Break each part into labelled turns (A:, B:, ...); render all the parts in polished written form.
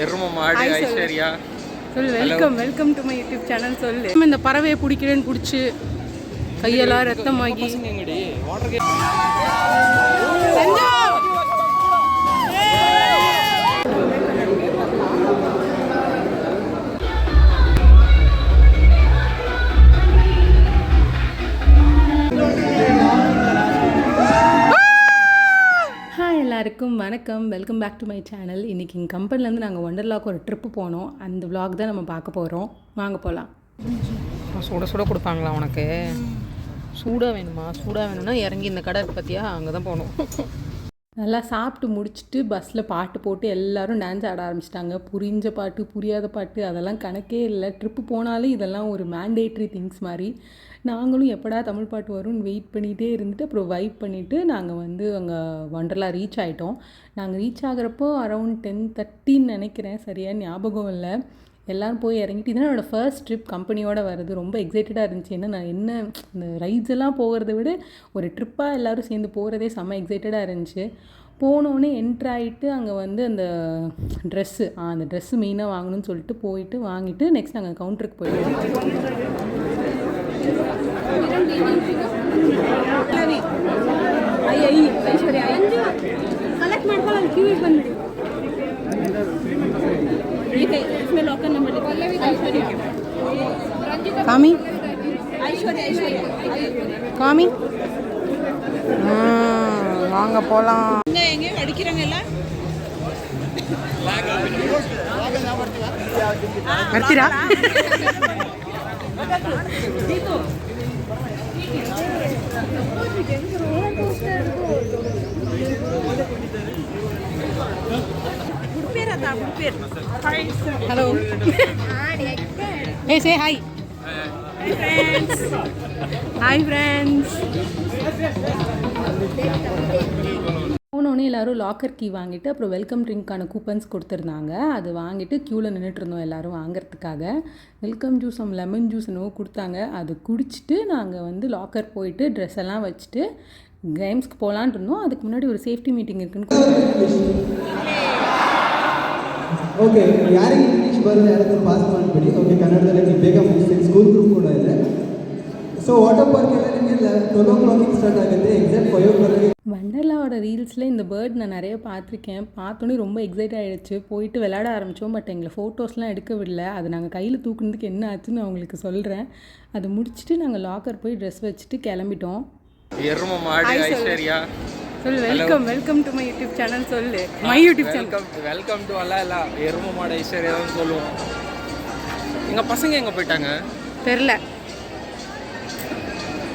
A: எரும மாடு ஐஸ்வர்யா
B: சொல்லு. Welcome to my YouTube channel. சொல்லு. இந்த பறவையை பிடிக்கிறேன்னு பிடிச்சி கையெல்லாம் ரத்தமாகி எல்லாருக்கும் வணக்கம். Welcome back to my channel. இன்றைக்கி எங்கள் கம்பெனிலேருந்து நாங்கள் ஒண்டர்லாவுக்கு ஒரு ட்ரிப்பு போனோம். அந்த vlog தான் நம்ம பார்க்க போகிறோம். வாங்க போகலாம். சுட சுட கொடுப்பாங்களா உனக்கு? சூடாக வேணுமா? சூடாக வேணும்னா இறங்கி இந்த கடை பற்றியா அங்கே தான் போகணும். நல்லா சாப்பிட்டு முடிச்சுட்டு பஸ்ஸில் பாட்டு போட்டு எல்லோரும் டான்ஸ் ஆட ஆரம்பிச்சிட்டாங்க. புரிஞ்ச பாட்டு புரியாத பாட்டு அதெல்லாம் கணக்கே இல்லை. ட்ரிப்பு போனாலே இதெல்லாம் ஒரு மேண்டேட்ரி திங்ஸ் மாதிரி. நாங்களும் எப்படா தமிழ் பாட்டு வரும்னு வெயிட் பண்ணிகிட்டே இருந்துட்டு அப்புறம் வைப் பண்ணிவிட்டு நாங்கள் அங்கே ஒண்டர்லா ரீச் ஆகிட்டோம். நாங்கள் ரீச் ஆகிறப்போ அரௌண்ட் 10:30 நினைக்கிறேன், சரியாக ஞாபகம் இல்லை. எல்லோரும் போய் இறங்கிட்டு இதுதான் என்னோடய ஃபர்ஸ்ட் ட்ரிப் கம்பெனியோடு வருது. ரொம்ப எக்ஸைட்டடாக இருந்துச்சு. ஏன்னா நான் இந்த ரைட்ஸ் எல்லாம் போகிறத விட ஒரு ட்ரிப்பாக எல்லோரும் சேர்ந்து போகிறதே செம்ம எக்ஸைட்டடாக இருந்துச்சு. போனோடனே என்ட்ராயிட்டு அங்கே அந்த ட்ரெஸ்ஸு மெயினாக வாங்கணும்னு சொல்லிட்டு போயிட்டு வாங்கிட்டு நெக்ஸ்ட் நாங்கள் கவுண்டருக்கு போயிட்டோம்.
C: ಕಲೆಕ್ಟ್ ಮಾಡ್ಕೊಳ್ಳೋದು ಕ್ಯೂ ಬಂದ್ಬಿಡಿ. इसमें लॉकर नंबर
B: காமி காமி வாங்க போகலாம்.
C: எங்கே அடிக்கிறாங்க எல்லாம்
B: ಬರ್ತೀರಾ? Hello. Hey, say hi. Hi friends. போனோடனே எல்லோரும் லாக்கர் கீ வாங்கிட்டு அப்புறம் வெல்கம் ட்ரிங்க்கான கூப்பன்ஸ் கொடுத்துருந்தாங்க. அது வாங்கிட்டு க்யூவில் நின்றுட்டு இருந்தோம் எல்லோரும் வாங்கிறதுக்காக. வெல்கம் ஜூஸ் லெமன் ஜூஸ் என்னவோ கொடுத்தாங்க. அது குடிச்சிட்டு நாங்கள் லாக்கர் போயிட்டு ட்ரெஸ் எல்லாம் வச்சுட்டு கேம்ஸ்க்கு போகலான் இருந்தோம். அதுக்கு முன்னாடி ஒரு சேஃப்டி மீட்டிங் இருக்குன்னு
D: ಓಕೆ ಯಾರಿಗೆ ಇಂಗ್ಲೀಷ್ ಬರೋದು ಯಾರಾದರೂ ಪಾಸ್ ಮಾಡಿಬಿಡಿ. ಓಕೆ, ಕನ್ನಡದಲ್ಲಿ ಬೇಗ ಮುಗಿಸ್ತೀನಿ. ಸ್ಕೂಲ್ ಗ್ರೂಪ್ ಕೂಡ ಇದೆ. ஸோ வாட்டர் பார்க் எல்லாம் நீங்கள் 12 o'clock ஸ்டார்ட் ஆகுது. Exact 5 o'clock.
B: வண்டர்லாவோட ரீல்ஸில் இந்த பேர்ட் நான் நிறைய பார்த்துருக்கேன். பார்த்தோன்னே ரொம்ப எக்ஸைட் ஆகிடுச்சு. போயிட்டு விளையாட ஆரம்பித்தோம். பட் எங்களை ஃபோட்டோஸ்லாம் எடுக்க விடல. அது நாங்கள் கையில் தூக்குனதுக்கு என்ன ஆச்சுன்னு நான் உங்களுக்கு சொல்கிறேன். அதை முடிச்சுட்டு நாங்கள் லாக்கர் போய் ட்ரெஸ் வச்சுட்டு கிளம்பிட்டோம்.
A: எரும மாடு ஐஸ்வர்யா
B: சொல்லு. Welcome to my YouTube channel. சொல்லு. My YouTube channel.
A: Welcome to எல்லாம் எரும மாடு ஐஸ்வர்யா தான் சொல்லுவோம். எங்கள் பசங்க எங்கே போயிட்டாங்க
B: தெரில.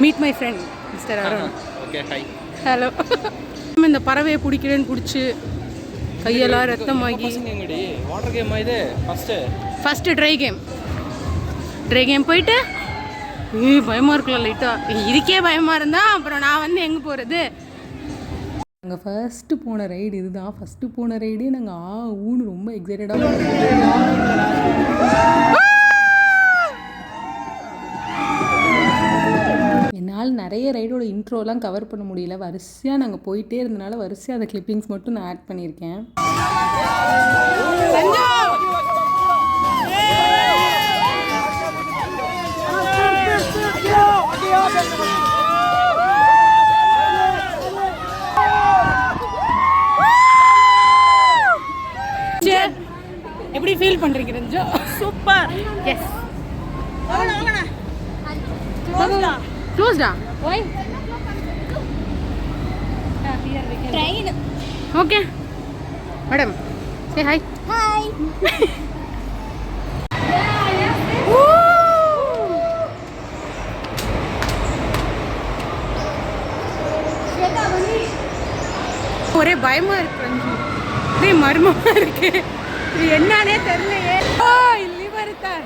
B: Meet my friend mister Arun.
A: Okay, hi.
B: Hello. இந்த பறவையை பிடிக்கிறேன்னு பிடிச்சி கையெல்லாம் ரத்தமாகி
A: வாட்டர் கேம் இது
B: ஃபஸ்ட்டு ட்ரை கேம் போயிட்டு பயமாக இருக்குல்ல லைட்டாக. இதுக்கே பயமாக இருந்தால் அப்புறம் நான் எங்கே போகிறது? நாங்கள் ஃபஸ்ட்டு போன ரைடு இதுதான். ஃபஸ்ட்டு போன ரைடே நாங்கள் ஊன்னு ரொம்ப எக்ஸைட்டடாக என்னால் நிறைய ரைடோட இன்ட்ரோலாம் கவர் பண்ண முடியல. வரிசையாக நாங்கள் போயிட்டே இருந்தனால வரிசையாக அந்த கிளிப்பிங்ஸ் மட்டும் நான் ஆட் பண்ணியிருக்கேன். எப்படி ஃபீல் பண்ணுறீங்க Ranju?
C: Super.
B: Yes. Closed? Why?
C: Train.
B: Okay. Madam, say hi.
C: Hi.
B: ஒரே பயமா இருக்கு ரஞ்சு. ஒரே மர்மமா இருக்கு. இது என்னன்னே தெரியலையே. இல்லி வருத்தார்.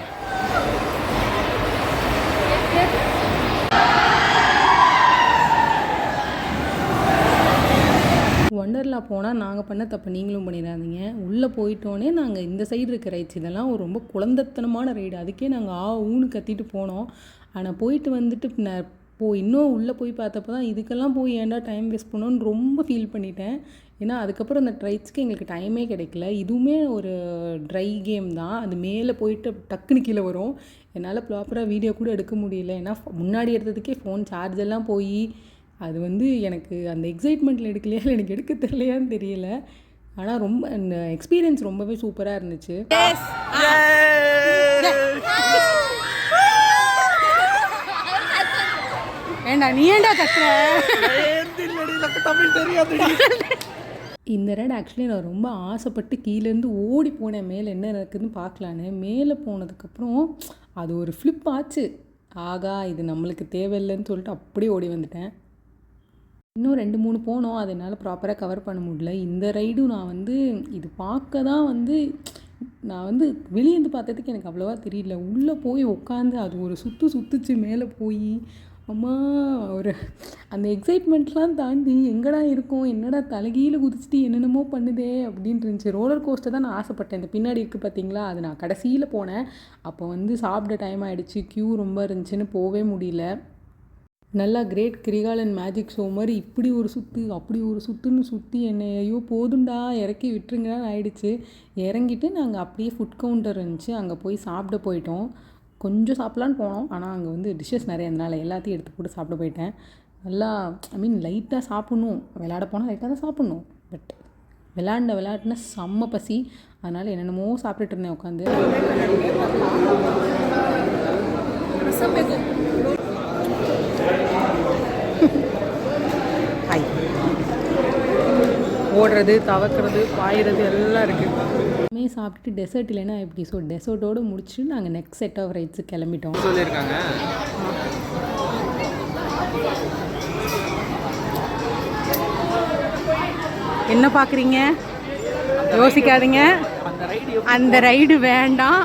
B: ஒண்டர்லா போனால் நாங்கள் பண்ண தப்பு நீங்களும் பண்ணிடாதீங்க. உள்ளே போயிட்டோன்னே நாங்கள் இந்த சைடு இருக்க ரைட்ஸ் இதெல்லாம் ஒரு ரொம்ப குழந்தைத்தனமான ரைடு. அதுக்கே நாங்கள் ஊன்னு கத்திட்டு போனோம். ஆனால் போயிட்டு இன்னும் உள்ளே போய் பார்த்தப்போ தான் இதுக்கெல்லாம் போய் ஏன்டா டைம் வேஸ்ட் பண்ணோன்னு ரொம்ப ஃபீல் பண்ணிட்டேன். ஏன்னா அதுக்கப்புறம் அந்த ரைட்ஸ்க்கு எங்களுக்கு டைமே கிடைக்கல. இதுவுமே ஒரு ட்ரை கேம் தான். அது மேலே போயிட்டு டக்குன்னு கீழே வரும். என்னால் ப்ராப்பராக வீடியோ கூட எடுக்க முடியல. ஏன்னா முன்னாடி எடுத்ததுக்கே ஃபோன் சார்ஜ் எல்லாம் போய் அது வந்து எனக்கு அந்த எக்ஸைட்மெண்ட்டில் எடுக்கலையா இல்லை எனக்கு எடுக்க தெரியலையான்னு தெரியல. ஆனால் ரொம்ப அந்த எக்ஸ்பீரியன்ஸ் ரொம்பவே சூப்பராக இருந்துச்சு. ஏண்டா நீ ஏண்டா கத்துற?
A: தமிழ் தெரியாது.
B: இந்த ரைடு ஆக்சுவலி நான் ரொம்ப ஆசைப்பட்டு கீழேருந்து ஓடி போனேன் மேலே என்ன இருக்குதுன்னு பார்க்கலான்னு. மேலே போனதுக்கப்புறம் அது ஒரு ஃப்ளிப் ஆச்சு. ஆகா இது நம்மளுக்கு தேவையில்லைன்னு சொல்லிட்டு அப்படியே ஓடி வந்துட்டேன். இன்னும் 2-3 போனோம். அது என்னால் ப்ராப்பராக கவர் பண்ண முடியல. இந்த ரைடும் நான் வந்து இது பார்க்க தான் வந்து நான் வந்து வெளியேந்து பார்த்ததுக்கு எனக்கு அவ்வளோவா தெரியல. உள்ளே போய் உட்காந்து அது ஒரு சுற்றுச்சு மேலே போய். அம்மா ஒரு அந்த எக்ஸைட்மெண்ட்லாம் தாண்டி எங்கடா இருக்கும், என்னடா தலைகீழ குதிச்சுட்டு என்னென்னமோ பண்ணுதே அப்படின்ட்டு இருந்துச்சு. ரோலர் கோஸ்ட்டை தான் நான் ஆசைப்பட்டேன். இந்த பின்னாடி இருக்குது பார்த்தீங்களா, அது நான் கடைசியில் போனேன். அப்போ வந்து சாப்பிட டைம் ஆகிடுச்சு, க்யூ ரொம்ப இருந்துச்சுன்னு போகவே முடியல. நல்லா கிரேட் கிரிகாலன் மேஜிக் ஷோ மாதிரி இப்படி ஒரு சுற்று அப்படி ஒரு சுற்றுன்னு சுற்றி என்னை ஐயோ போதுண்டா இறக்கி விட்டுருங்கன்னு ஆயிடுச்சு. இறங்கிட்டு நாங்கள் அப்படியே ஃபுட் கவுண்டர் இருந்துச்சு, அங்கே போய் சாப்பிட போயிட்டோம். கொஞ்சம் சாப்பிட்லான்னு போனோம். ஆனால் அங்கே வந்து டிஷ்ஷஸ் நிறைய இருந்தனால எல்லாத்தையும் எடுத்து போட்டு சாப்பிட போயிட்டேன். நல்லா லைட்டாக சாப்பிட்ணும். விளையாட போனால் லைட்டாக தான் சாப்பிட்ணும். பட் விளையாட்டுனா செம்ம பசி. அதனால் என்னென்னமோ சாப்பிட்டுட்டு இருந்தேன் உட்காந்து. ஓடுறது, தவக்கிறது, பாயிறது எல்லாம் இருக்குது. சாப்பிட்டுட்டு டெசர்ட் இல்லைன்னா எப்படி? ஸோ டெசர்ட்டோடு முடிச்சுட்டு நாங்கள் நெக்ஸ்ட் செட் ஆஃப் ரைட்ஸுக்கு கிளம்பிட்டோம்.
A: சொல்லியிருக்காங்க.
B: என்ன பார்க்குறீங்க? யோசிக்காதீங்க, அந்த ரைடு வேண்டாம்.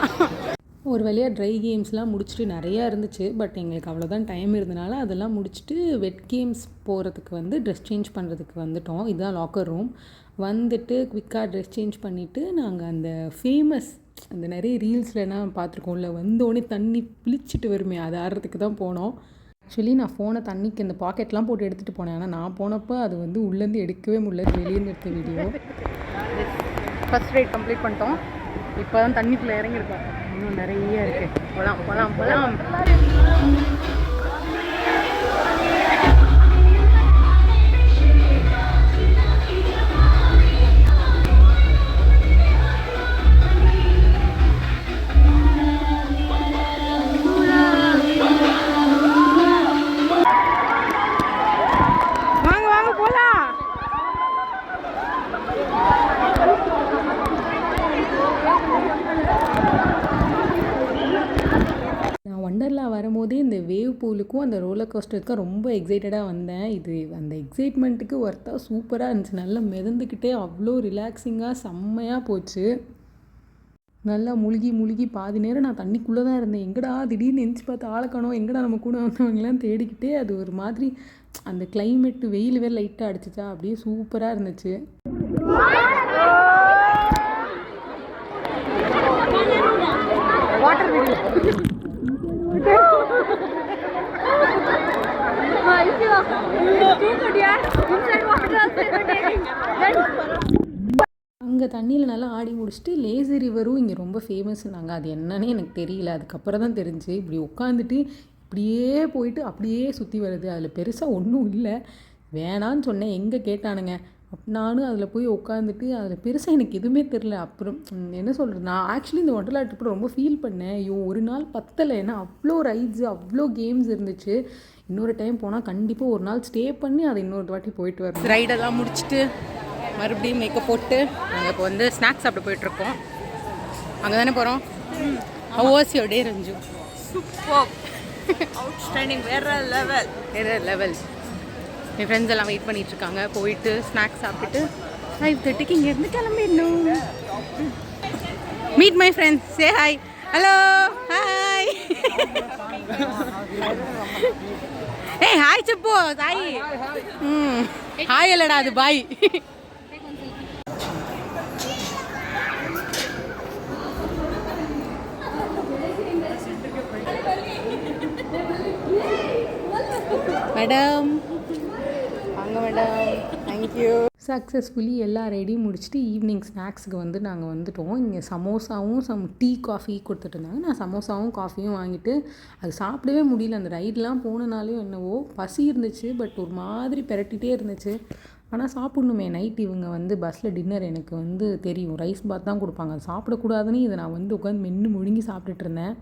B: ஒரு வழியாக ட்ரை கேம்ஸ்லாம் முடிச்சுட்டு நிறையா இருந்துச்சு. பட் எங்களுக்கு அவ்வளோதான் டைம் இருந்தனால அதெல்லாம் முடிச்சுட்டு வெட் கேம்ஸ் போகிறதுக்கு வந்து ட்ரெஸ் சேஞ்ச் பண்ணுறதுக்கு வந்துட்டோம். இதுதான் லாக்கர் ரூம். வந்துட்டு குவிக்காக ட்ரெஸ் சேஞ்ச் பண்ணிவிட்டு நாங்கள் அந்த ஃபேமஸ் அந்த நிறைய ரீல்ஸ்லாம் பார்த்துருக்கோம்ல, வந்தோடனே தண்ணி பிழிச்சிட்டு வருமே அது ஆடுறதுக்கு தான் போனோம். ஆக்சுவலி நான் ஃபோனை தண்ணிக்கு இந்த பாக்கெட்லாம் போட்டு எடுத்துகிட்டு போனேன். ஆனால் நான் போனப்போ அது வந்து உள்ளேருந்து எடுக்கவே முடியல, வெளியேருந்து எடுத்த வீடியோ. ஃபஸ்ட் ரைட் கம்ப்ளீட் பண்ணிட்டோம். இப்போ தான் தண்ணிக்குள்ளே இறங்கியிருக்கோம். இன்னும் நிறைய இருக்குது. போகலாம். வரும்போதே இந்த வேவ் பூலுக்கும் அந்த ரோலர் கோஸ்டருக்கும் ரொம்ப எக்ஸைட்டடாக வந்தேன். இது அந்த எக்ஸைட்மெண்ட்டுக்கு ஒர்த்தாக சூப்பராக இருந்துச்சு. நல்லா மிதந்துக்கிட்டே அவ்வளோ ரிலாக்ஸிங்காக செம்மையாக போச்சு. நல்லா முழுகி பாதி நேரம் நான் தண்ணிக்குள்ளே தான் இருந்தேன். எங்கடா திடீர்னு எந்திச்சு பார்த்து ஆளக்கணும், எங்கடா நம்ம கூட வந்தவங்களாம் தேடிக்கிட்டே அது ஒரு மாதிரி அந்த கிளைமேட்டு வெயில் வேறு லைட்டாக அடிச்சிச்சா அப்படியே சூப்பராக இருந்துச்சு. வாட்டர் அங்கே தண்ணியில் நல்லா ஆடி முடிச்சுட்டு லேசி ரிவரும் இங்கே ரொம்ப ஃபேமஸ்னாங்க. அது என்னன்னே எனக்கு தெரியல. அதுக்கப்புறம் தான் தெரிஞ்சு இப்படி உட்காந்துட்டு இப்படியே போயிட்டு அப்படியே சுற்றி வருது. அதில் பெருசாக ஒன்றும் இல்லை. வேணான்னு சொன்னேன், எங்கே கேட்டானுங்க. நானும் அதில் போய் உட்காந்துட்டு அதில் பெருசாக எனக்கு எதுவுமே தெரில. அப்புறம் என்ன சொல்கிறது, நான் ஆக்சுவலி இந்த ஒண்டர்லா ட்ரிப்பில் ரொம்ப ஃபீல் பண்ணேன். ஐயோ ஒரு நாள் பத்தலை, ஏன்னா அவ்வளோ ரைட்ஸு அவ்வளோ கேம்ஸ் இருந்துச்சு. இன்னொரு டைம் போனால் கண்டிப்பாக ஒரு நாள் ஸ்டே பண்ணி அதை இன்னொரு வாட்டி போயிட்டு வரணும். ரைடெல்லாம் முடிச்சுட்டு மறுபடியும் மேக்கப் போட்டு நாங்கள் இப்போ வந்து ஸ்நாக்ஸ் சாப்பிட போயிட்டுருக்கோம். அங்கே தானே போகிறோம். How was your day, Ranju?
C: Superb. Outstanding. வேற லெவல்.
B: என் ஃப்ரெண்ட்ஸ் எல்லாம் வெயிட் பண்ணிகிட்ருக்காங்க. போயிட்டு ஸ்நாக்ஸ் சாப்பிட்டுட்டு 5:30க்கு இங்கேருந்து கிளம்பிடணும். Meet my friends. Say hi. Hello hi. ஏய் ஹாய் చెప్పు சாய். ஹாய் இல்லடா அது பாய். மேடம் வாங்க மேடம், தேங்க்யூ. சக்ஸஸ்ஃபுல்லி எல்லா ரெடியும் முடிச்சுட்டு ஈவினிங் ஸ்நாக்ஸுக்கு வந்து நாங்கள் வந்துட்டோம். இங்கே சமோசாவும் டீ காஃபி கொடுத்துட்டு இருந்தாங்க. நான் சமோசாவும் காஃபியும் வாங்கிட்டு அது சாப்பிடவே முடியல. அந்த ரைடெலாம் போனனாலையும் என்னவோ பசி இருந்துச்சு, பட் ஒரு மாதிரி பெரட்டிகிட்டே இருந்துச்சு. ஆனால் சாப்பிட்ணுமே, நைட் இவங்க வந்து பஸ்ஸில் டின்னர் எனக்கு வந்து தெரியும் ரைஸ் பாத் தான் கொடுப்பாங்க, அது சாப்பிடக்கூடாதுன்னு இதை நான் வந்து உட்காந்து மென்று முழுங்கி சாப்பிட்டுட்டு இருந்தேன்.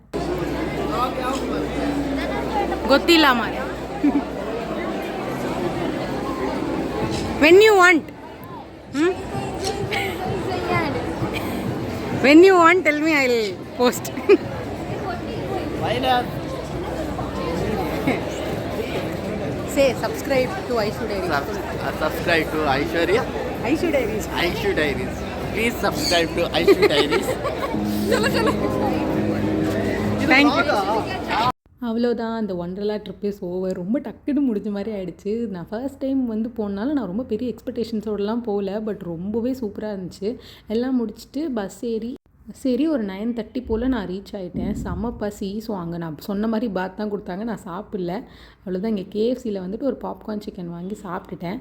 B: கொத்திலாமா when you want when you want tell me, I'll post. Say subscribe to Aishu Diaries.
E: Subscribe to Aishwarya.
B: Aishu Diaries.
E: Aishu Diaries. Please subscribe to Aishu Diaries.
B: Thank you. அவ்வளோதான், அந்த ஒண்டர்லா ட்ரிப் இஸ் ஓவர். ரொம்ப டக்குன்னு முடிஞ்ச மாதிரி ஆகிடுச்சு. நான் first time வந்து போனாலும் நான் ரொம்ப பெரிய எக்ஸ்பெக்டேஷன்ஸோடலாம் போகல, பட் ரொம்பவே சூப்பராக இருந்துச்சு. எல்லாம் முடிச்சுட்டு பஸ் ஏறி ஒரு 9:30 போல் நான் ரீச் ஆகிட்டேன். செம்ம பசி. ஸோ அங்கே நான் சொன்ன மாதிரி பாத் தான் கொடுத்தாங்க, நான் சாப்பிடல. அவ்வளோதான், இங்கே KFCயில் வந்துட்டு ஒரு பாப்கார்ன் சிக்கன் வாங்கி சாப்பிட்டுட்டேன்.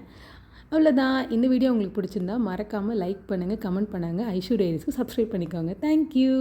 B: அவ்வளோதான். இந்த வீடியோ உங்களுக்கு பிடிச்சிருந்தா மறக்காமல் லைக் பண்ணுங்கள், கமெண்ட் பண்ணுங்கள், ஐஷு டைரிஸ்க்கு சப்ஸ்கிரைப் பண்ணிக்கோங்க. தேங்க்யூ.